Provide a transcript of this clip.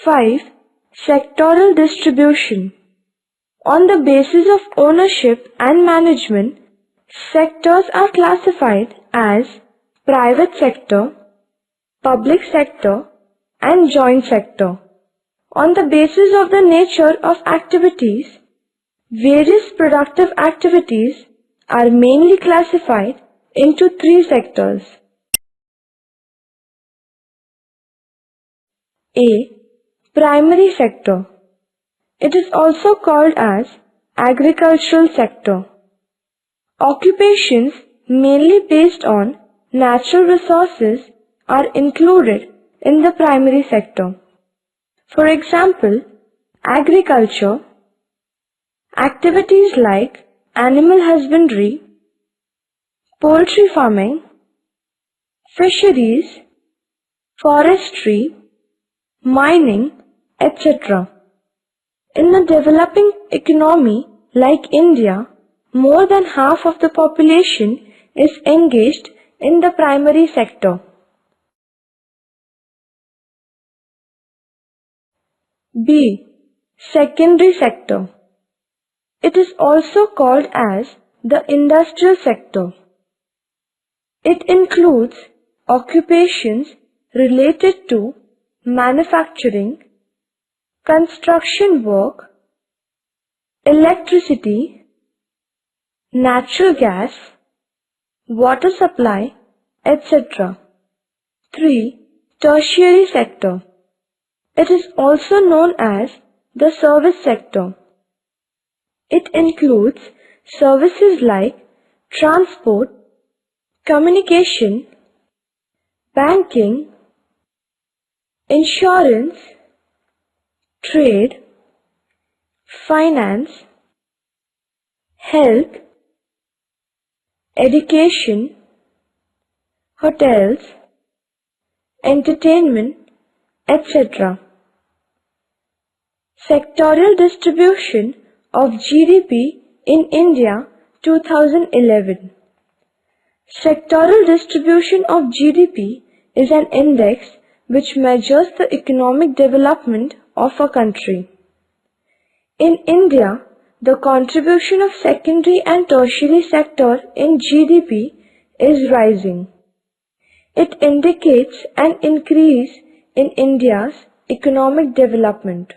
5. Sectoral distribution. On the basis of ownership and management, sectors are classified as private sector, public sector, and joint sector. On the basis of the nature of activities, various productive activities are mainly classified into 3 sectors. A. Primary sector. It is also called as agricultural sector. Occupations mainly based on natural resources are included in the primary sector. For example, agriculture, activities like animal husbandry, poultry farming, fisheries, forestry, mining, etc. In a developing economy like India, more than half of the population is engaged in the primary sector. B. Secondary sector. It is also called as the industrial sector. It includes occupations related to manufacturing, construction work, electricity, natural gas, water supply, etc. 3. Tertiary sector. It is also known as the service sector. It includes services like transport, communication, banking, insurance, trade, finance, health, education, hotels, entertainment, etc. Sectorial distribution of GDP in India 2011. Sectoral distribution of GDP is an index which measures the economic development of a country. In India, the contribution of secondary and tertiary sector in GDP is rising. It indicates an increase in India's economic development.